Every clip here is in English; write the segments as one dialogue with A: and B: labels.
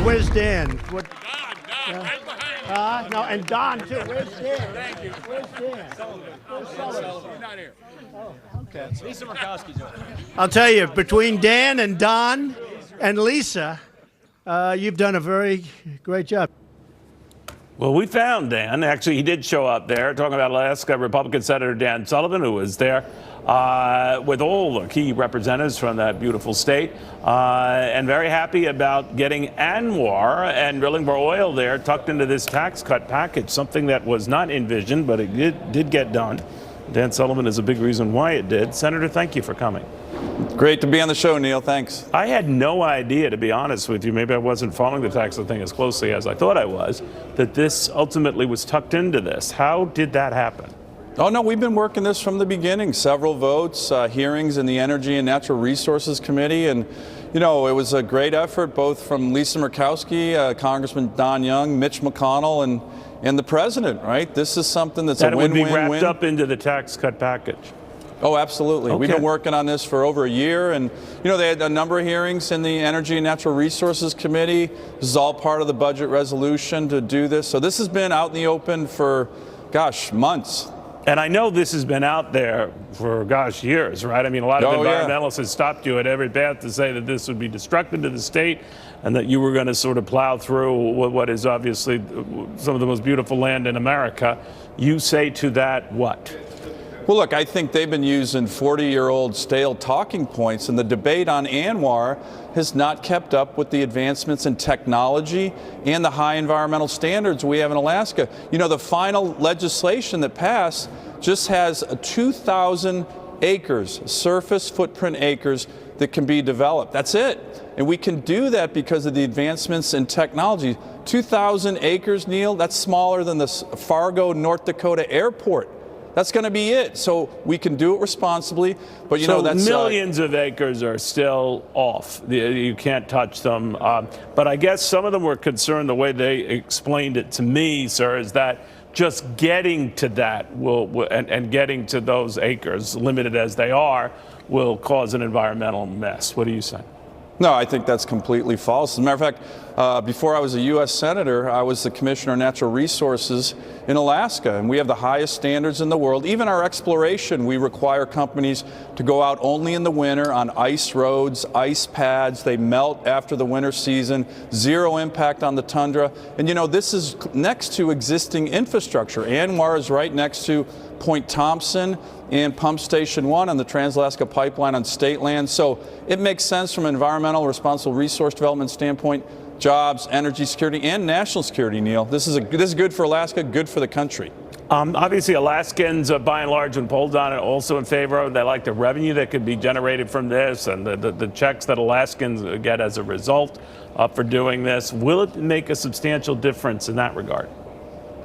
A: Where's Dan? What?
B: Don, right behind you.
A: No, and Don too. Where's Dan?
B: Thank you.
A: Where's Dan? Where's Sullivan?
B: He's not here.
A: Oh, okay.
C: Lisa Murkowski's over.
A: I'll tell you, between Dan and Don and Lisa, you've done a very great job.
D: Well, we found Dan. Actually, he did show up there talking about Alaska. Republican Senator Dan Sullivan, who was there with all the key representatives from that beautiful state, and very happy about getting ANWR and drilling for oil there tucked into this tax cut package, something that was not envisioned, but it did get done. Dan Sullivan is a big reason why it did. Senator, thank you for coming.
E: Great to be on the show, Neil. Thanks.
D: I had no idea, to be honest with you, maybe I wasn't following the tax thing as closely as I thought I was, that this ultimately was tucked into this. How did that happen?
E: Oh, no, we've been working this from the beginning. Several votes, hearings in the Energy and Natural Resources Committee. And, you know, it was a great effort both from Lisa Murkowski, Congressman Don Young, Mitch McConnell, and the president, right? This is something that's a win-win-win.
D: That it would be wrapped up into the tax cut package.
E: Oh, absolutely.
D: Okay.
E: We've been working on this for over a year, and you know, they had a number of hearings in the Energy and Natural Resources Committee. This is all part of the budget resolution to do this. So this has been out in the open for, gosh, months.
D: And I know this has been out there for, gosh, years, right? I mean, a lot of environmentalists have stopped you at every path to say that this would be destructive to the state and that you were going to sort of plow through what is obviously some of the most beautiful land in America. You say to that what?
E: Well, look, I think they've been using 40-year-old stale talking points, and the debate on ANWR has not kept up with the advancements in technology and the high environmental standards we have in Alaska. You know, the final legislation that passed just has 2,000 acres, surface footprint acres, that can be developed. That's it. And we can do that because of the advancements in technology. 2,000 acres, Neil, that's smaller than the Fargo, North Dakota airport. That's going to be it. So we can do it responsibly, but you know that's
D: millions of acres are still off. You can't touch them. But I guess some of them were concerned. The way they explained it to me, sir, is that just getting to that and getting to those acres, limited as they are, will cause an environmental mess. What do you say?
E: No, I think that's completely false. As a matter of fact, before I was a U.S. Senator, I was the Commissioner of Natural Resources in Alaska, and we have the highest standards in the world. Even our exploration, we require companies to go out only in the winter on ice roads, ice pads. They melt after the winter season, zero impact on the tundra. And you know, this is next to existing infrastructure. ANWR is right next to Point Thompson and Pump Station 1 on the Trans-Alaska Pipeline on state land. So it makes sense from an environmental responsible resource development standpoint, jobs, energy security, and national security, Neil. This is good for Alaska, good for the country.
D: Obviously, Alaskans, by and large, when polled on it, also in favor of. They like the revenue that could be generated from this and the checks that Alaskans get as a result for doing this. Will it make a substantial difference in that regard?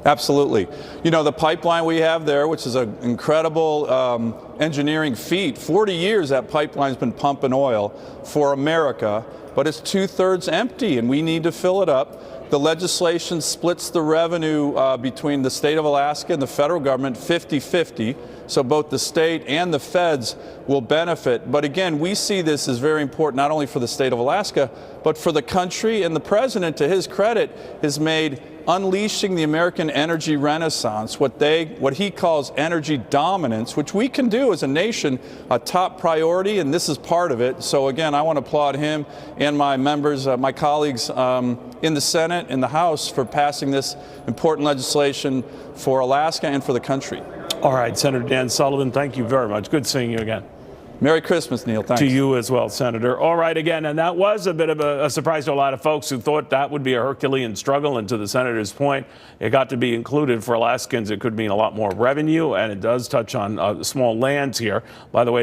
E: Absolutely. You know, the pipeline we have there, which is an incredible engineering feat, 40 years that pipeline's been pumping oil for America, but it's 2/3 empty, and we need to fill it up. The legislation splits the revenue between the state of Alaska and the federal government 50-50, so both the state and the feds will benefit. But again, we see this as very important, not only for the state of Alaska, but for the country. And the president, to his credit, has made unleashing the American energy renaissance, what he calls energy dominance, which we can do as a nation, a top priority, and this is part of it. So again, I want to applaud him and my members, my colleagues in the Senate and the House for passing this important legislation for Alaska and for the country.
D: All right, Senator Dan Sullivan, thank you very much. Good seeing you again.
E: Merry Christmas, Neil. Thanks.
D: To you as well, Senator. All right, again, and that was a bit of a surprise to a lot of folks who thought that would be a Herculean struggle. And to the Senator's point, it got to be included for Alaskans. It could mean a lot more revenue, and it does touch on small lands here. By the way,